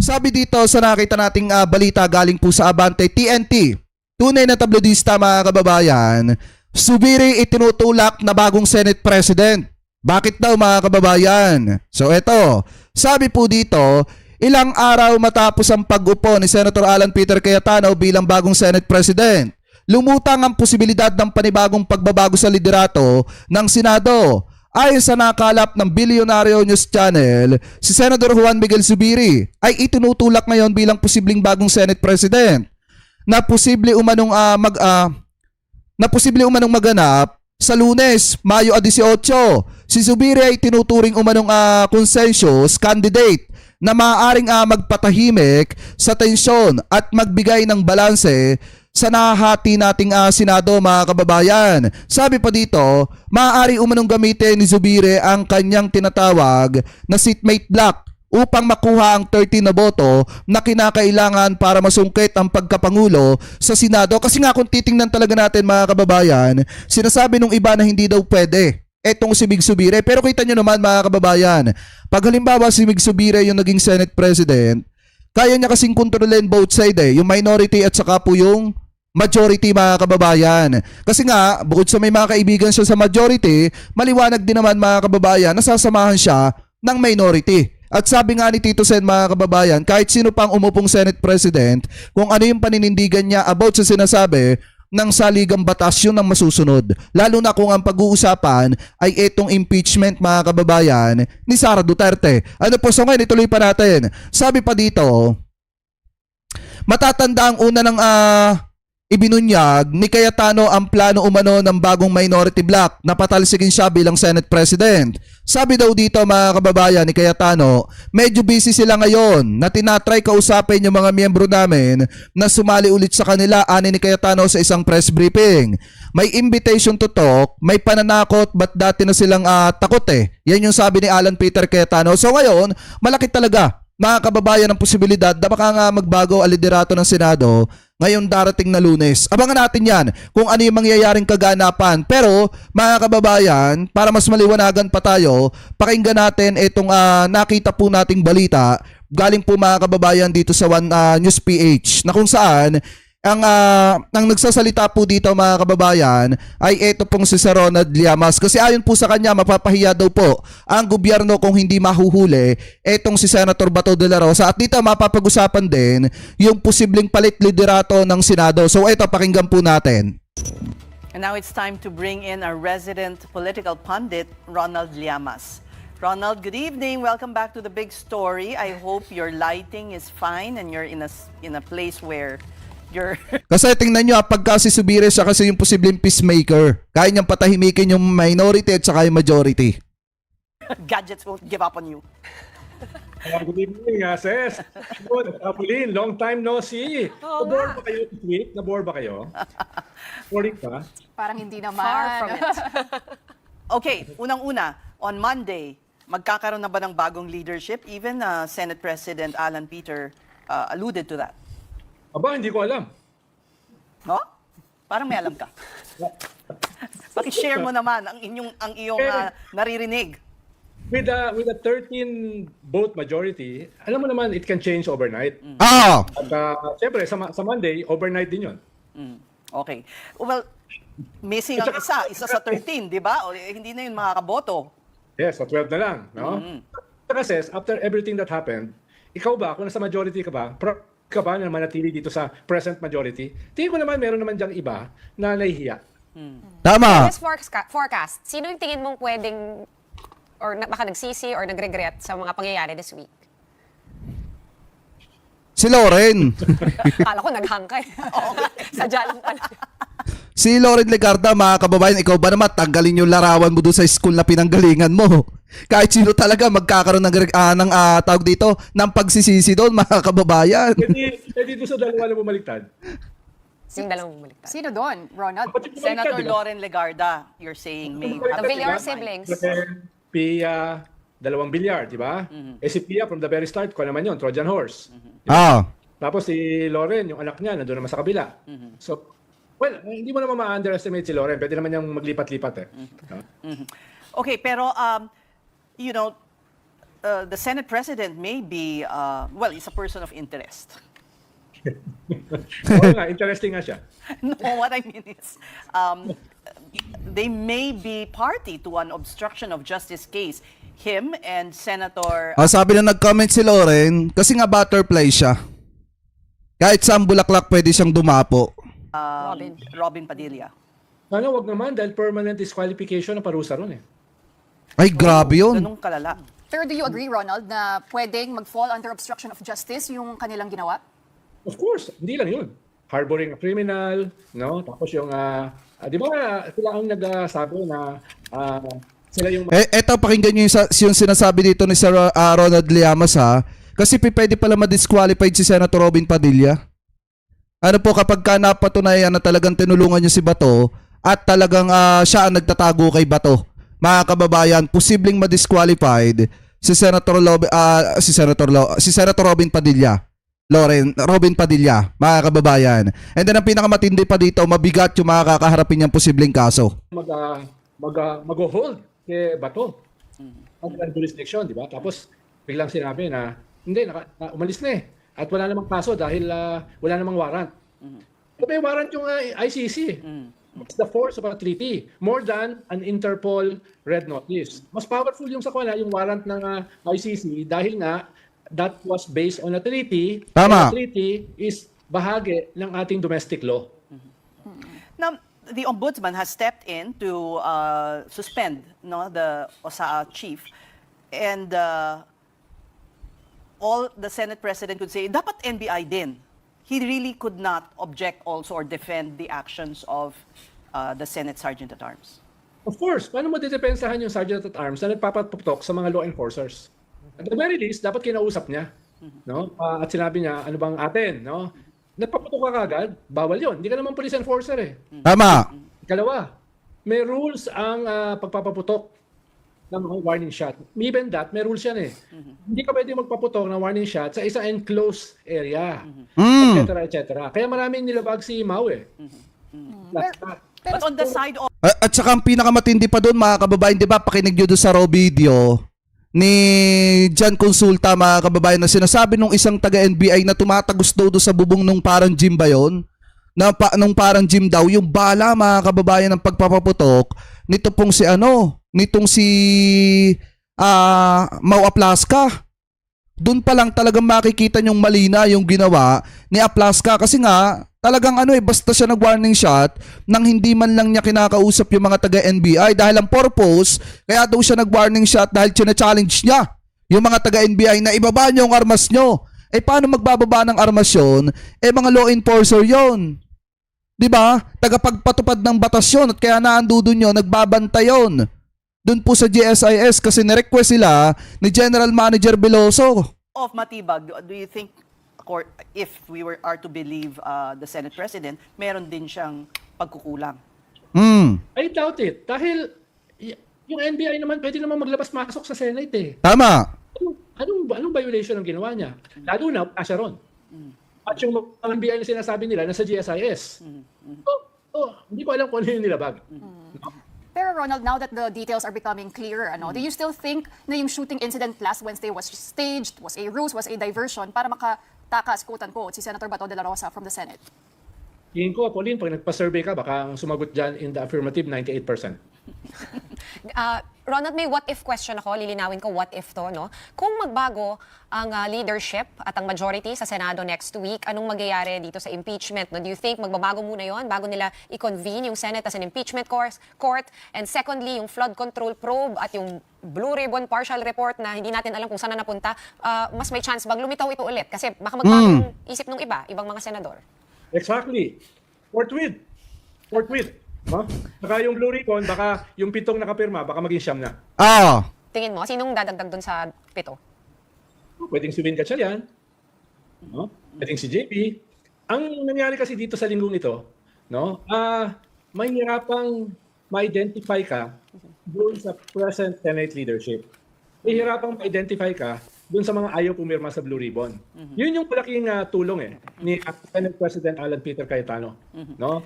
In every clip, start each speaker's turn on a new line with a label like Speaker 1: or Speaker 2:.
Speaker 1: Sabi dito sa nakita nating balita galing po sa Abante TNT, tunay na tablodista mga kababayan, Zubiri itinutulak na bagong Senate President. Bakit daw mga kababayan? So eto, sabi po dito, ilang araw matapos ang pag-upo ni Senator Alan Peter Cayetano bilang bagong Senate President, lumutang ang posibilidad ng panibagong pagbabago sa liderato ng Senado. Ayon sa nakalap ng Bilyonaryo News Channel, si Senator Juan Miguel Zubiri ay itinutulak ngayon bilang posibleng bagong Senate President na posible umanong maganap sa Lunes, Mayo 18. Si Zubiri ay tinuturing umanong consensus candidate na maaaring magpatahimik sa tensyon at magbigay ng balanse sa nahahati nating Senado mga kababayan. Sabi pa dito, maaari umanong gamitin ni Zubiri ang kanyang tinatawag na seatmate block upang makuha ang 13 na boto na kinakailangan para masungkit ang pagkapangulo sa Senado. Kasi nga kung titingnan talaga natin mga kababayan, sinasabi nung iba na hindi daw pwede etong si Mig Zubiri. Pero kita nyo naman mga kababayan, pag halimbawa si Mig Zubiri yung naging Senate President, kaya niya kasing kontrolin both side yung minority at saka po yung majority mga kababayan. Kasi nga, bukod sa may mga kaibigan siya sa majority, maliwanag din naman mga kababayan, nasasamahan siya ng minority. At sabi nga ni Tito Sen mga kababayan, kahit sino pang umupong Senate President, kung ano yung paninindigan niya about sa sinasabi ng saligang batas yun ang masusunod. Lalo na kung ang pag-uusapan ay itong impeachment mga kababayan ni Sara Duterte. Ano po, so ngayon ituloy pa natin. Sabi pa dito, matatanda ang una ng ibinunyag ni Cayetano ang plano umano ng bagong minority bloc na patalsikin siya bilang Senate President. Sabi daw dito mga kababayan ni Cayetano, medyo busy sila ngayon na tinatry kausapin yung mga miyembro namin na sumali ulit sa kanila, ani ni Cayetano sa isang press briefing. May invitation to talk, may pananakot, but dati na silang takot Yan yung sabi ni Alan Peter Cayetano. So ngayon, malaki talaga mga kababayan ang posibilidad na baka nga magbago ang liderato ng Senado ngayong darating na Lunes. Abangan natin yan kung ano yung mangyayaring kaganapan. Pero mga kababayan, para mas maliwanagan pa tayo, pakinggan natin itong nakita po nating balita galing po mga kababayan dito sa One News PH na kung saan ang nagsasalita po dito mga kababayan ay ito pong si Sir Ronald Llamas. Kasi ayon po sa kanya, mapapahiya daw po ang gobyerno kung hindi mahuhuli itong si Senator Bato de la Rosa. At dito mapapag-usapan din yung posibleng palit liderato ng Senado. So ito, pakinggan po natin.
Speaker 2: And now it's time to bring in our resident political pundit, Ronald Llamas. Ronald, good evening. Welcome back to The Big Story. I hope your lighting is fine and you're in a place where
Speaker 1: kasi tingnan nyo, pagka si Zubiri siya kasi yung posibleng peacemaker. Kaya niyang patahimikin yung minority at saka yung majority.
Speaker 2: Gadgets won't give up on you.
Speaker 3: Good evening, Ses. Good, Apulin, long time no see. Nabore ba kayo this week? Nabore ba kayo? Boring ka?
Speaker 4: Parang hindi naman.
Speaker 2: Far from it. Okay, unang-una, on Monday, magkakaroon na ba ng bagong leadership? Even Senate President Alan Peter alluded to that.
Speaker 3: Aba, hindi ko alam.
Speaker 2: No? Parang may alam ka. Paki-share mo naman ang iyong naririnig.
Speaker 3: With a 13 vote majority, alam mo naman it can change overnight.
Speaker 1: Ah!
Speaker 3: At siyempre sa Monday, overnight din 'yon.
Speaker 2: Okay. Well, missing ang isa sa 13, di ba? O, hindi na yun makakaboto.
Speaker 3: Yes, sa 12 na lang, no? Kasi after everything that happened, ikaw ba, kung nasa majority ka ba na manatili dito sa present majority? Tingin ko naman meron naman diyang iba na nahihiya.
Speaker 1: Tama.
Speaker 4: This forecast, sino yung tingin mong pwedeng or baka nagsisi or nagregret sa mga pangyayari this week?
Speaker 1: Si Loren.
Speaker 4: Akala ko naghangkay. Sadya lang pala.
Speaker 1: Si Loren Legarda, mga kababayan, ikaw ba naman tanggalin yung larawan mo doon sa school na pinanggalingan mo? Kahit sino talaga magkakaroon ng tawag dito, ng pagsisisi doon, mga kababayan.
Speaker 3: Pwede doon sa dalawa na bumaliktad.
Speaker 4: Yung dalawang bumaliktad.
Speaker 5: Sino doon, Ronald?
Speaker 2: Senator Loren Legarda, you're saying may...
Speaker 4: The Villar siblings.
Speaker 3: Pia, dalawang bilyar, di ba? Si Pia from the very start, ko naman yun, Trojan horse. Tapos si Loren, yung anak niya, nandun naman sa kabila. So, well, hindi mo naman ma-underestimate si Loren. Pwede naman niyang maglipat-lipat .
Speaker 2: Okay, pero, the Senate President may be, well, he's a person of interest.
Speaker 3: Oo nga, interesting nga siya.
Speaker 2: No, what I mean is, they may be party to an obstruction of justice case. Him and Senator
Speaker 1: Sabi na nag-comment si Loren, kasi nga butterfly siya. Kahit saan bulaklak pwede siyang dumapo.
Speaker 2: Robin Padilla.
Speaker 3: Sana wag naman dahil permanent disqualification na parusa ron eh.
Speaker 1: Ay, grabe yun.
Speaker 2: Ganung kalala.
Speaker 5: Pero do you agree, Ronald, na pwedeng mag-fall under obstruction of justice yung kanilang ginawa?
Speaker 3: Of course, hindi lang yun. Harboring a criminal, no? Tapos yung, di ba sila ang nagsabi na sila yung...
Speaker 1: Eto, pakinggan nyo yung sinasabi dito ni Sir Ronald Llamas, ha. Kasi pwede pala ma-disqualified si Senator Robin Padilla. Ano po, kapag ka napatunayan na talagang tinulungan niyo si Bato at talagang siya ang nagtatago kay Bato, mga kababayan, posibleng ma-disqualified si Senator Robin Padilla. Robin Padilla, mga kababayan. And then ang pinakamatindi pa dito, mabigat yung mga kakaharapin niyang posibleng kaso.
Speaker 3: Mag-hold kay Bato. Ang jurisdiction, di ba? Tapos biglang sinabi na, hindi, umalis na eh. At wala namang kaso dahil wala namang warrant. May warrant yung ICC. It's the force of a treaty. More than an Interpol red notice. Mas powerful yung sa kanila, yung warrant ng ICC dahil nga that was based on a treaty.
Speaker 1: Tama.
Speaker 3: And the treaty is bahagi ng ating domestic law.
Speaker 2: Now, the ombudsman has stepped in to suspend the OSAA chief, and all the Senate President could say, dapat NBI din. He really could not object also or defend the actions of the Senate Sergeant at Arms.
Speaker 3: Of course, paano mo didepensahan yung Sergeant at Arms na nagpapaputok sa mga law enforcers? At the very least, dapat kinausap niya. No? At sinabi niya, ano bang atin? No? Nagpaputok ka kagad, bawal yon. Hindi ka naman police enforcer eh.
Speaker 1: Tama.
Speaker 3: Ikalawa, may rules ang pagpapaputok ng mga warning shot. Even that, may rules yan eh. Hindi ka pwede magpaputok ng warning shot sa isang enclosed area, etc. Kaya maraming nilabag si Mau eh.
Speaker 2: But on the side of
Speaker 1: At saka ang pinakamatindi pa doon, mga kababayan, di ba, pakinig nyo doon sa raw video ni John Consulta, mga kababayan, na sinasabi nung isang taga-NBI na tumatagos daw doon sa bubong nung parang gym ba yun? Nung parang gym daw, yung bala, mga kababayan, ng pagpapaputok, nitong si Mau Aplaska. Doon pa lang talagang makikita yung malina yung ginawa ni Aplaska kasi nga talagang basta siya nag-warning shot nang hindi man lang niya kinakausap yung mga taga-NBI dahil ang purpose, kaya daw siya nag-warning shot dahil challenge niya yung mga taga-NBI na ibaba niyo yung armas niyo. Paano magbababa ng armas yun? Mga law enforcer yon. Di ba? Tagapagpatupad ng batas yun at kaya naando doon yun, nagbabantay yun. Doon po sa GSIS kasi nirequest sila ni General Manager Veloso.
Speaker 2: of Matibag, do you think, if we are to believe the Senate President, meron din siyang pagkukulang?
Speaker 3: I doubt it. Dahil yung NBI naman pwede naman maglabas-masok sa Senate eh.
Speaker 1: Tama.
Speaker 3: Anong violation ang ginawa niya? Lalo na, siya ron. At yung mga NBI na sinasabi nila, nasa GSIS. Hindi ko alam kung ano yung nilabag.
Speaker 5: Pero Ronald, now that the details are becoming clearer, do you still think na yung shooting incident last Wednesday was staged, was a ruse, was a diversion para makatakas, quote-unquote, si Senator Bato de la Rosa from the Senate?
Speaker 3: Tingin ko, Pauline, pag nagpa-survey ka, baka ang sumagot dyan in the affirmative, 98%.
Speaker 4: Ronald, may what if question ako. Lilinawin ko what if to, no? Kung magbago ang leadership at ang majority sa Senado next week, anong magyayari dito sa impeachment? No? Do you think magbabago muna yon bago nila i-convene yung Senate as an impeachment court? And secondly, yung flood control probe at yung Blue Ribbon partial report na hindi natin alam kung saan na napunta, mas may chance bang lumitaw ito ulit? Kasi baka magbagong isip ng ibang mga senador.
Speaker 3: Exactly. Forthwith. No? Baka yung Blue Ribbon, baka yung 7 nakapirma, baka maging 9 na.
Speaker 4: Tingin mo, sinong dadagdag dun sa 7?
Speaker 3: Pwedeng si Win Gatchalian. No? Pwedeng si JP. Ang nangyari kasi dito sa linggong ito, no? May hirapang ma-identify ka doon sa present Senate leadership. May hirapang ma-identify ka doon sa mga ayaw pumirma sa Blue Ribbon. Yun yung malaking tulong ni Senate President Alan Peter Cayetano. No?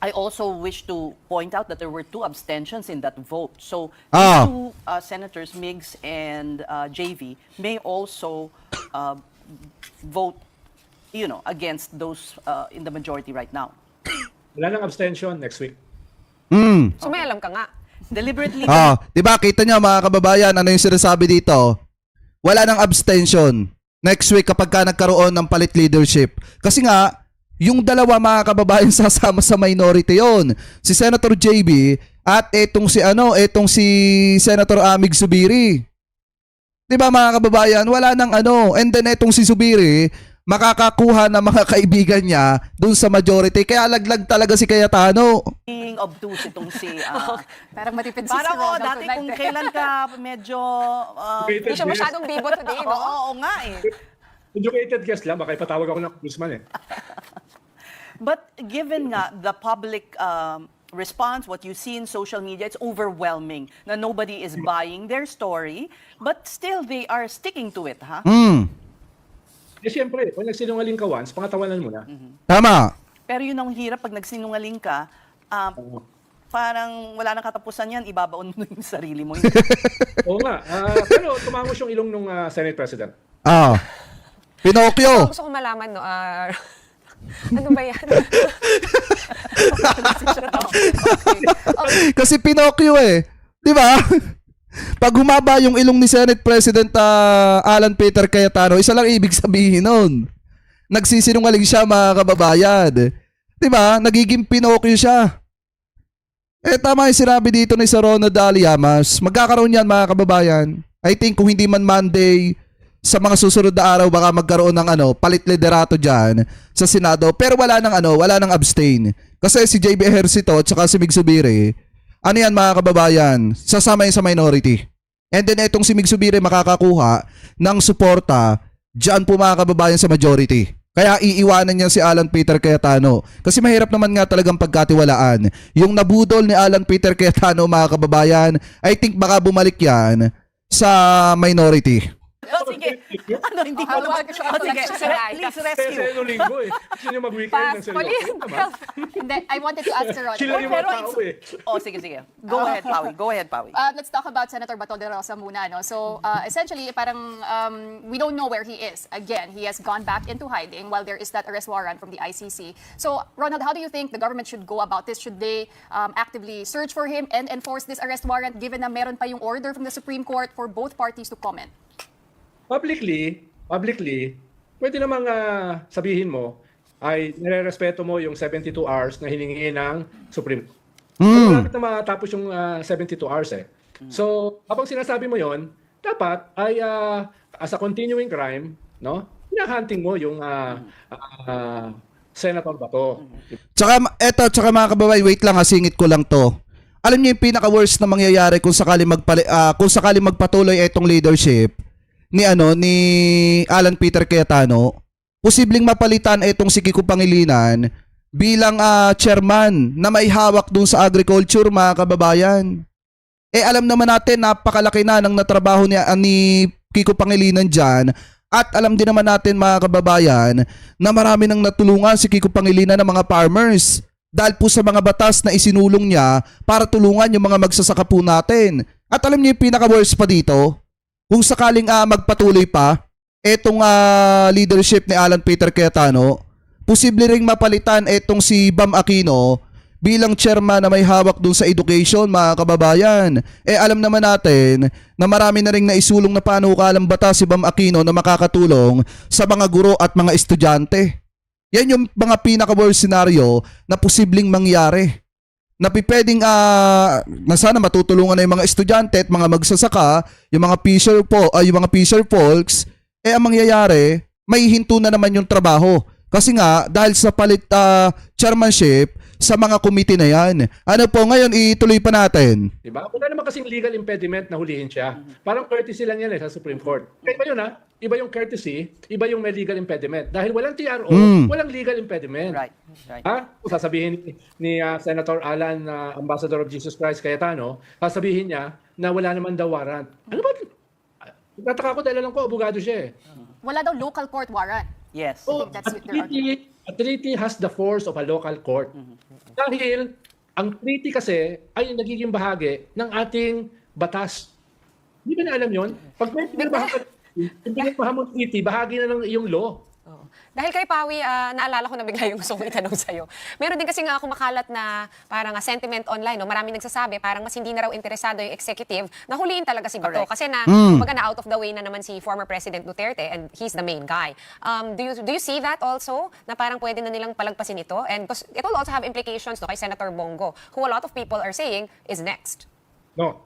Speaker 2: I also wish to point out that there were 2 abstentions in that vote. So
Speaker 1: Ah.
Speaker 2: these 2 senators, Migs and JV, may also vote, against those in the majority right now.
Speaker 3: Wala nang abstention next week.
Speaker 4: So may alam ka nga.
Speaker 2: Deliberately,
Speaker 1: Di ba kita nyo mga kababayan, ano yung sinasabi dito? Wala nang abstention next week kapag ka nagkaroon ng palit leadership. Kasi nga, yung dalawa mga kababayan sasama sa minority yon. Si Senator JB at etong si Senator Amig Zubiri. 'Di ba mga kababayan, wala nang and then etong si Zubiri makakakuha ng mga kaibigan niya dun sa majority. Kaya laglag talaga si Cayetano.
Speaker 2: being obtuse itong si...
Speaker 5: Parang matipid si
Speaker 2: parang
Speaker 5: Ronald
Speaker 2: dati
Speaker 5: tonight,
Speaker 2: kung
Speaker 5: eh.
Speaker 2: kailan ka medyo...
Speaker 4: Hindi siya masyadong bibo today, no?
Speaker 2: oo nga eh.
Speaker 3: Educated guess lang, baka ipatawag ako ng congressman eh.
Speaker 2: But given nga the public response, what you see in social media, it's overwhelming na nobody is buying their story, but still they are sticking to it, ha?
Speaker 3: Eh siyempre, kung nagsinungaling ka once, pangatawanan mo na.
Speaker 1: Tama.
Speaker 2: Pero yun ang hirap pag nagsinungaling ka, parang wala nang katapusan yan, ibabaon mo yung sarili mo.
Speaker 3: Oo nga. Pero tumangos yung ilong nung Senate President.
Speaker 1: Pinocchio.
Speaker 4: Gusto ko malaman, no? Ano ba yan?
Speaker 1: Kasi Pinocchio eh. 'Di ba? Pag humaba yung ilong ni Senate President Alan Peter Cayetano, isa lang ibig sabihin nun. Nagsisinungaling siya mga kababayan. 'Di ba? Nagiging Pinocchio siya. Eh tama yung sinabi dito ni Sir Ronald Aliamas. Magkakaroon yan mga kababayan. I think kung hindi man Monday, sa mga susunod na araw baka magkaroon ng palit liderato diyan sa Senado, pero wala nang abstain. Kasi si JB Ejercito at saka si Mig Zubiri, yan mga kababayan, sasama yun sa minority. And then etong si Mig Zubiri makakakuha ng suporta diyan po mga kababayan sa majority. Kaya iiwanan niya si Alan Peter Cayetano. Kasi mahirap naman nga talagang pagkatiwalaan. Yung nabudol ni Alan Peter Cayetano mga kababayan, I think baka bumalik yan sa minority.
Speaker 2: Sige. Hindi ko naman. Sige, please
Speaker 3: Kasi
Speaker 2: rescue.
Speaker 3: ano linggo eh. Gusto niyo mag-weekend ng seryoso.
Speaker 5: Hindi, I wanted to ask Sir
Speaker 3: Sila
Speaker 5: Ronald.
Speaker 3: yung mga tao eh.
Speaker 2: Sige. Go ahead, Pawi. Go ahead, Pawi.
Speaker 5: Let's talk about Senator Bato de Rosa muna. No? So, essentially, parang we don't know where he is. Again, he has gone back into hiding while there is that arrest warrant from the ICC. So, Ronald, how do you think the government should go about this? Should they actively search for him and enforce this arrest warrant given na meron pa yung order from the Supreme Court for both parties to comment?
Speaker 3: Publicly, pwede namang sabihin mo ay nire-respeto mo yung 72 hours na hiningi ng Supreme Court. Malapit na matapos yung 72 hours eh. So, habang sinasabi mo yon, dapat ay as a continuing crime, no? Hinahunting mo yung Senator Bato.
Speaker 1: Tsaka mga kababayan, wait lang singit ko lang to. Alam niyo yung pinaka-worst na mangyayari kung sakali magpatuloy itong leadership ni Alan Peter Cayetano, posibleng mapalitan itong si Kiko Pangilinan bilang chairman na may hawak dun sa agriculture mga kababayan. Eh alam naman natin napakalaki na ng natrabaho ni Kiko Pangilinan dyan. At alam din naman natin mga kababayan na marami nang natulungan si Kiko Pangilinan ng mga farmers dahil po sa mga batas na isinulong niya para tulungan yung mga magsasaka po natin. At alam niyo yung pinaka-worst pa dito, kung sakaling magpatuloy pa etong leadership ni Alan Peter Cayetano, posible ring mapalitan etong si Bam Aquino bilang chairman na may hawak dun sa education mga kababayan. Eh alam naman natin na marami na ring naisulong na panukalang batas si Bam Aquino na makakatulong sa mga guro at mga estudyante. Yan yung mga pinaka-worst scenario na posibleng mangyari. Na pwedeng na sana matutulungan na yung mga estudyante at mga magsasaka, yung mga fisher folks, ang mangyayari, may hinto na naman yung trabaho. Kasi nga, dahil sa palit chairmanship sa mga committee na yan. Ano po, ngayon ituloy pa natin.
Speaker 3: Diba? Wala naman kasing legal impediment na hulihin siya. Parang courtesy lang yan sa Supreme Court. Kaya iba yun Iba yung courtesy, iba yung may legal impediment. Dahil walang TRO, walang legal impediment.
Speaker 2: Right.
Speaker 3: Kung sasabihin ni Senator Alan, Ambassador of Jesus Christ Cayetano, sasabihin niya na wala naman daw warrant. Ano ba? Nataka ko dahil alam ko, abogado siya eh.
Speaker 5: Wala daw local court warrant.
Speaker 2: Yes.
Speaker 3: Oh,
Speaker 5: that's
Speaker 3: at
Speaker 5: their argument.
Speaker 3: a treaty has the force of a local court. Dahil ang treaty kasi ay nagiging bahagi ng ating batas. Hindi ba na alam yun? Pag may pinagbaha mo treaty, bahagi na ng iyong law.
Speaker 4: Oo. Dahil kay Pawi, naalala ko na bigla yung gusto kong itanong sa'yo. Meron din kasi nga kumakalat na parang sentiment online, no? Maraming nagsasabi, parang mas hindi na raw interesado yung executive na huliin talaga si Bato.
Speaker 2: Correct.
Speaker 4: Kasi kumbaga na out of the way na naman si former President Duterte and he's the main guy. Do you see that also? Na parang pwede na nilang palagpasin ito? And because it will also have implications, no, kay Senator Bongo, who a lot of people are saying is next.
Speaker 3: No.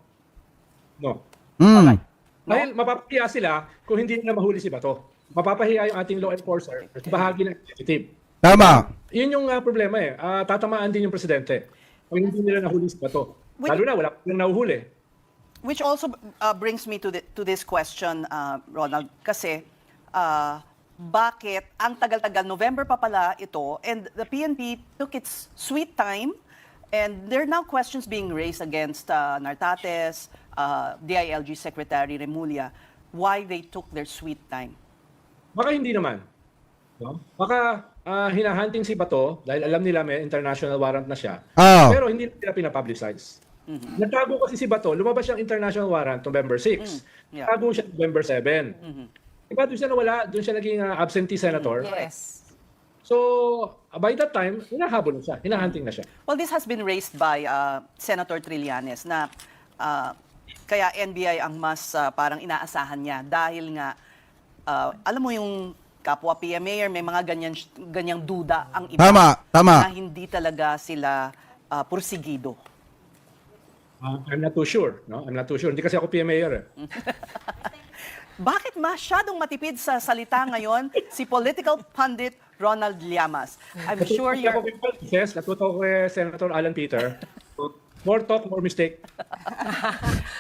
Speaker 3: No.
Speaker 1: Mm.
Speaker 3: Dahil mapapahiya sila kung hindi nila mahuli si Bato. Mapapahiya yung ating law enforcer at bahagi ng executive.
Speaker 1: Tama.
Speaker 3: Yun yung problema eh. Tatamaan din yung presidente kung hindi nila nahuli si Bato. Lalo na, wala pa nang nahuhuli.
Speaker 2: Which also brings me to this question, Ronald, kasi bakit ang tagal-tagal, November pa pala ito, and the PNP took its sweet time, and there are now questions being raised against Nartates, DILG Secretary Remulla, why they took their sweet time.
Speaker 3: Baka hindi naman. No? Baka hinahunting si Bato dahil alam nila may international warrant na siya.
Speaker 1: Ah.
Speaker 3: Pero hindi nila pinapublicize. Nagtago kasi si Bato, lumabas siyang international warrant November 6.
Speaker 2: Yeah.
Speaker 3: Nagtago siya November 7. Diba doon siya nawala, doon siya naging absentee senator.
Speaker 4: Yes.
Speaker 3: So, by that time, hinahabol na siya, hinahunting na siya.
Speaker 2: Well, this has been raised by Senator Trillanes na kaya NBI ang mas parang inaasahan niya dahil nga alam mo yung kapwa PMA may mga ganyang duda ang iba
Speaker 1: Tama.
Speaker 2: na hindi talaga sila pursigido.
Speaker 3: I'm not too sure. No? I'm not too sure. Hindi kasi ako PMA eh.
Speaker 2: Bakit masyadong matipid sa salita ngayon si political pundit Ronald Llamas? I'm sure you're...
Speaker 3: Yes, natuto ko kay Senator Alan Peter. More talk, more mistake.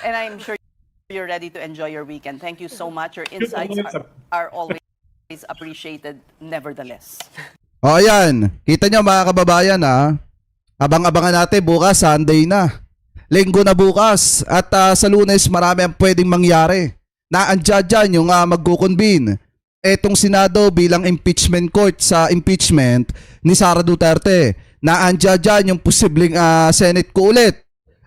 Speaker 2: And I'm sure you're ready to enjoy your weekend. Thank you so much. Your insights are always appreciated nevertheless.
Speaker 1: O ayan, kita nyo mga kababayan ha, abang-abangan natin bukas, Sunday na. Linggo na bukas at sa Lunes marami ang pwedeng mangyari. Naandyan dyan yung magkukonvene etong Senado bilang impeachment court sa impeachment ni Sara Duterte. Naandyan dyan yung posibleng Senate ko ulit.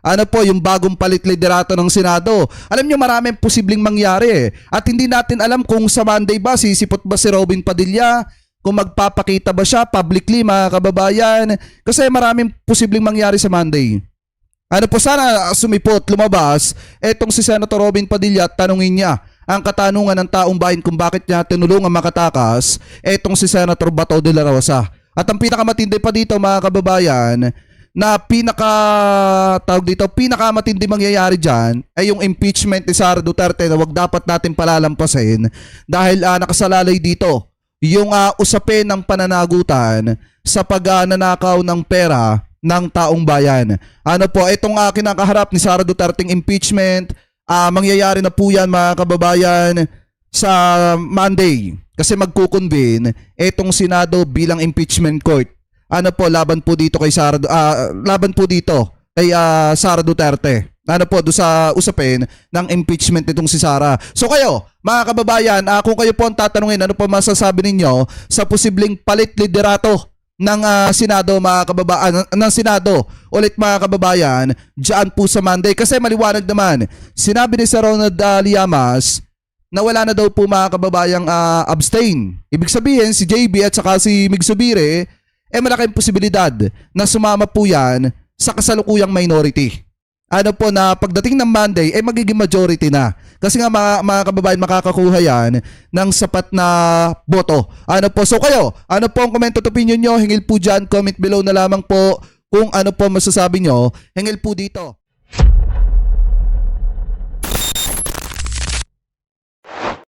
Speaker 1: Ano po, yung bagong palit liderato ng Senado. Alam nyo, maraming posibleng mangyari. At hindi natin alam kung sa Monday ba, sisipot ba si Robin Padilla, kung magpapakita ba siya publicly, mga kababayan. Kasi maraming posibleng mangyari sa Monday. Ano po, sana sumipot, lumabas, etong si Senator Robin Padilla at tanungin niya ang katanungan ng taong bayan kung bakit niya tinulungan makatakas etong si Senator Bato de la Rosa. At ang pinakamatindi pa dito, mga kababayan, na pinakamatindi mangyayari dyan ay yung impeachment ni Sara Duterte na wag dapat natin palalampasin dahil nakasalalay dito yung usapin ng pananagutan sa pagnanakaw ng pera ng taong bayan. Ano po, itong kinakaharap ni Sara Duterte impeachment, mangyayari na po yan mga kababayan sa Monday kasi magkukonvene itong Senado bilang impeachment court. Ano po, laban po dito kay Sara Duterte. Ano po, do sa usapin ng impeachment nitong si Sara. So kayo, mga kababayan, kung kayo po ang tatanungin, ano po masasabi ninyo sa posibleng palit liderato ng Senado, mga kababayan, ng Senado ulit, mga kababayan, diyan po sa Monday? Kasi maliwanag naman, sinabi ni Sir Ronald Llamas na wala na daw po, mga kababayang abstain. Ibig sabihin, si JB at saka si Mig Subiri, malaking posibilidad na sumama po yan sa kasalukuyang minority. Ano po, na pagdating ng Monday, magiging majority na. Kasi nga mga kababayan, makakakuha yan ng sapat na boto. Ano po, so kayo, ano po ang comment at opinion nyo? Hingil po dyan, comment below na lamang po kung ano po masasabi nyo. Hingil po dito.